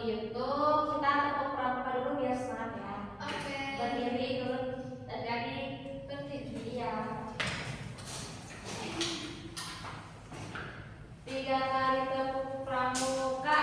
itu kita tepuk pramuka dulu biar semangat ya. Oke. Berdiri dulu, dari berdiri ya. 3 kali tepuk pramuka.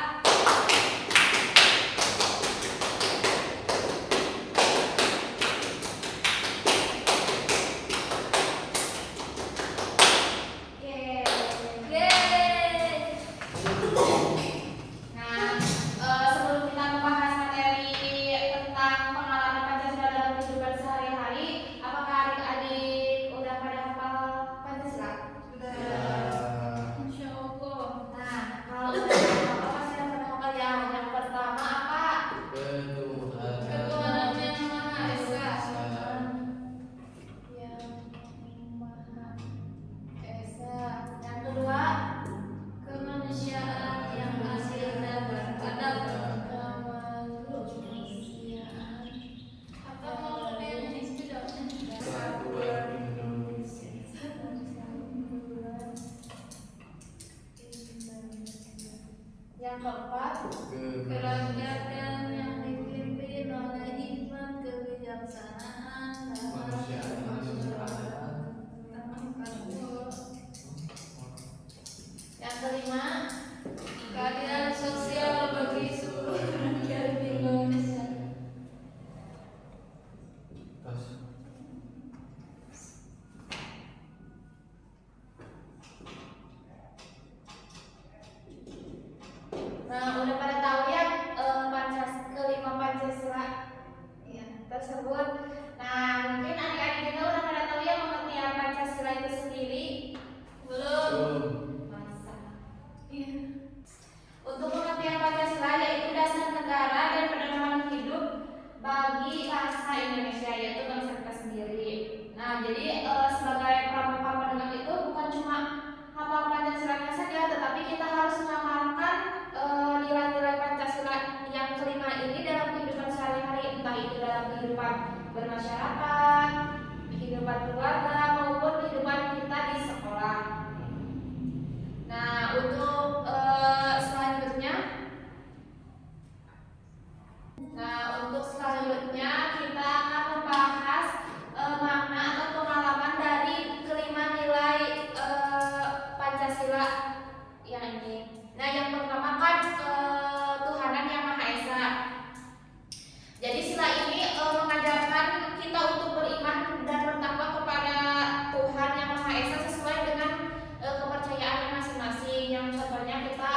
Yang keempat, kerajaan yang dipimpin oleh hikmat kebijaksanaan Yang kelima, keadilan sosial bagi seluruh rakyat Indonesia. Nah, udah pada tahu ya kelima Pancasila ya, tersebut. Nah, mungkin adik-adik juga udah pada tahu ya pengertian Pancasila itu sendiri. Belum? Masa? Iya. Untuk pengertian Pancasila yaitu dasar negara dan pedoman hidup bagi bangsa Indonesia, yaitu bangsa kita sendiri. Nah, jadi sebagai pramuka penegak itu bukan cuma hafal Pancasila saja, tetapi kita harus mengamalkan nilai-nilai Pancasila yang kelima ini dalam kehidupan sehari-hari, entah itu dalam kehidupan bermasyarakat, kehidupan keluarga, maupun kehidupan kita di sekolah. Nah, untuk selanjutnya kita akan membahas makna atau pengalaman dari kelima nilai Pancasila yang ini. Nah, yang pertama kan Tuhanan Yang Maha Esa. Jadi sila ini mengajarkan kita untuk beriman dan bertakwa kepada Tuhan Yang Maha Esa sesuai dengan kepercayaan masing-masing. Yang contohnya kita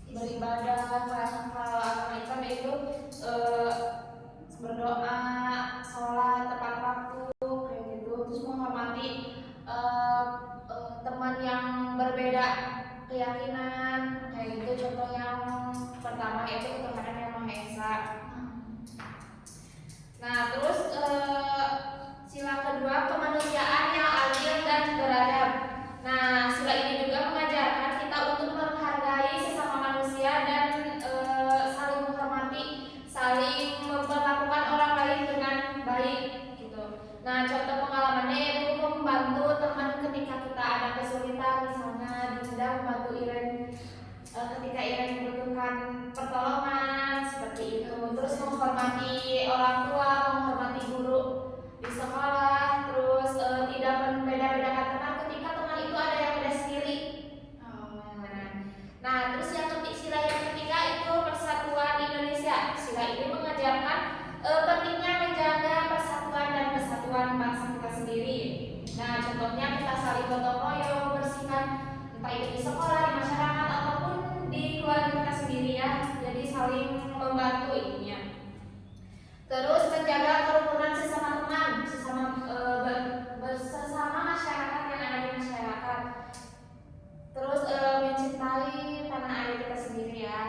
beribadah hal agama Islam yaitu berdoa, sholat tepat waktu kayak gitu, terus menghormati teman yang berbeda keyakinan kayak gitu. Contoh yang pertama yaitu ketuhanan Yang Maha Esa. Nah, terus sila kedua kemanusiaan yang adil dan beradab. Nah, sila ini juga mengajarkan kita untuk menghargai sesama manusia dan saling menghormati, saling memperlakukan orang lain dengan baik gitu. Nah, contoh pengalamannya yaitu membantu teman ketika kita ada kesulitan, misalnya Dinda membantu Iren ketika Iren membutuhkan pertolongan seperti itu. Terus menghormati orang tua, menghormati guru di sekolah, terus tidak membeda-bedakan teman ketika teman itu ada yang beda sendiri. Nah, terus sila yang ketiga itu persatuan Indonesia. Sila ini mengajarkan pentingnya menjaga persatuan dan kesatuan bangsa kita sendiri. Nah, contohnya kita saling gotong royong, bersihkan entah itu di sekolah, di masyarakat ataupun di keluarga kita sendiri ya. Jadi saling membantu ininya. Terus menjaga kerukunan sesama teman, bersama masyarakat yang ada di masyarakat. Terus mencintai tanah air kita sendiri ya.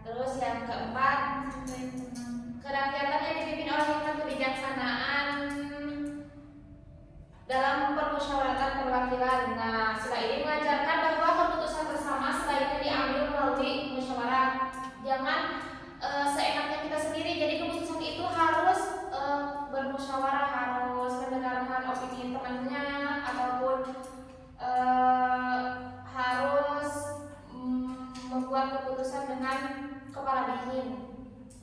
Terus yang keempat, kerakyatan yang dipimpin oleh hikmat kebijaksanaan dalam permusyawaratan perwakilan. Nah, sila ini mengajarkan bahwa keputusan bersama sebaiknya diambil melalui musyawarah. Jangan seenaknya kita sendiri. Jadi keputusan itu harus bermusyawarah, harus mendengarkan opini temannya ataupun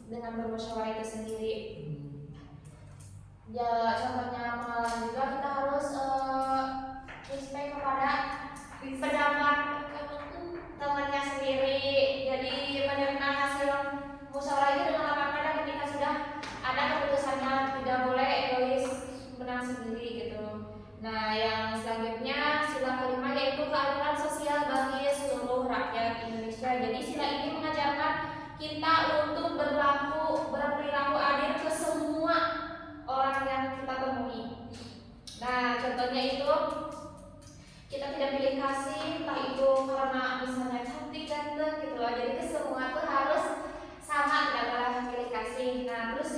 dengan bermusyawarah itu sendiri. Ya contohnya pengenalan juga kita harus respect kepada pendapat temannya sendiri. Jadi menerima hasil musyawarah itu dengan lapang dada ketika sudah ada keputusannya, tidak boleh egois menang sendiri gitu. Nah yang selanjutnya sila kelima yaitu keadilan sosial bagi seluruh rakyat Indonesia. Jadi sila ini mengajarkan kita untuk berperilaku adil ke semua orang yang kita temui. Nah contohnya itu kita tidak pilih kasih, entah itu karena misalnya cantik ganteng gitu loh. Jadi ke semua tuh harus sama, tidak boleh pilih kasih. Nah terus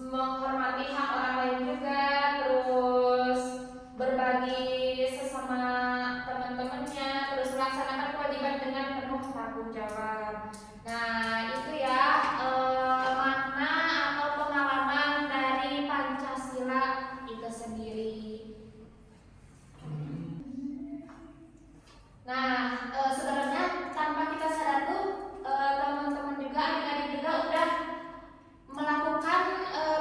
menghormati hak orang lain juga, terus berbagi sesama teman-temannya, terus melaksanakan kewajiban dengan penuh tanggung jawab. Nah itu ya makna atau pengalaman dari Pancasila itu sendiri. Nah sebenarnya tanpa kita sadar tuh teman-teman juga, adik-adik juga udah melakukan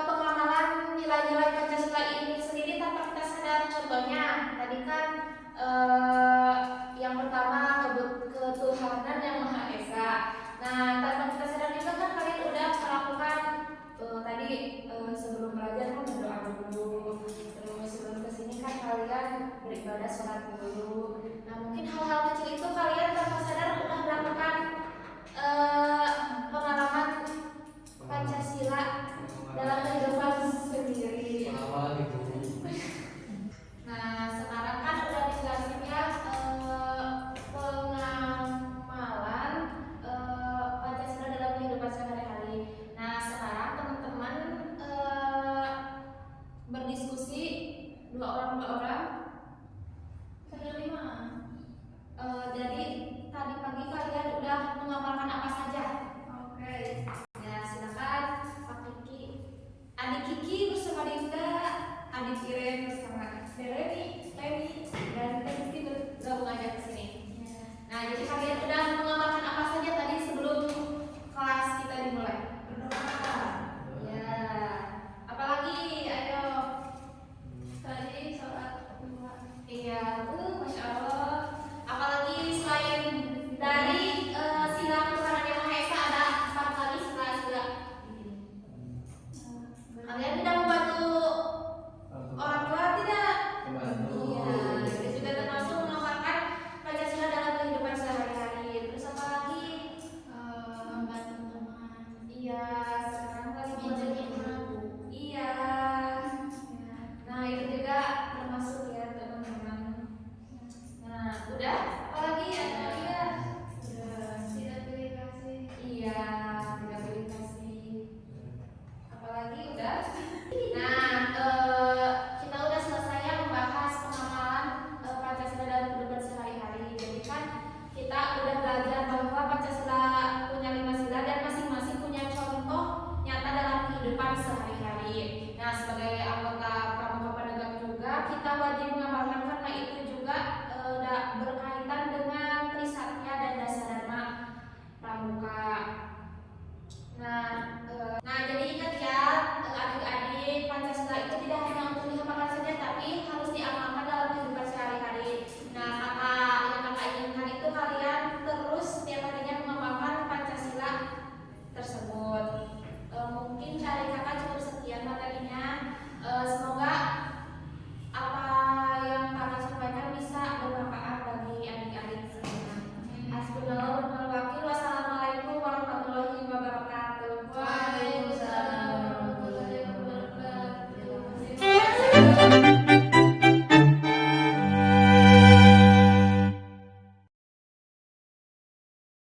pengamalan nilai-nilai Pancasila ini sendiri tanpa kita sadar. Contohnya tadi kan yang pertama ketuhanan yang Maha Esa. Nah tanpa kita sadar juga kan kalian udah melakukan tadi sebelum belajar kan berdoa dulu, terus sebelum kesini kan kalian beribadah sholat dulu. Nah mungkin hal-hal kecil itu kalian tanpa sadar udah melakukan pengalaman Pancasila dalam kehidupan sendiri. Nah sekarang kan udah dijelasin ya pengamalan Pancasila dalam kehidupan sehari-hari. Nah sekarang teman-teman berdiskusi dua orang sampai 5. Jadi tadi pagi kalian udah mengamalkan apa saja? Oke. Ya silakan Pak Kiki, adik Kiki bersama Dinda, adik Iren bersama Dereni, Leni, dan Kristi bergabung aja ke sini. Nah jadi kalian udah mengamalkan apa saja tadi sebelum kelas kita dimulai? Berdoa. Ya. Apalagi? Ayo. Tadi sholat. Iya, Masya Allah.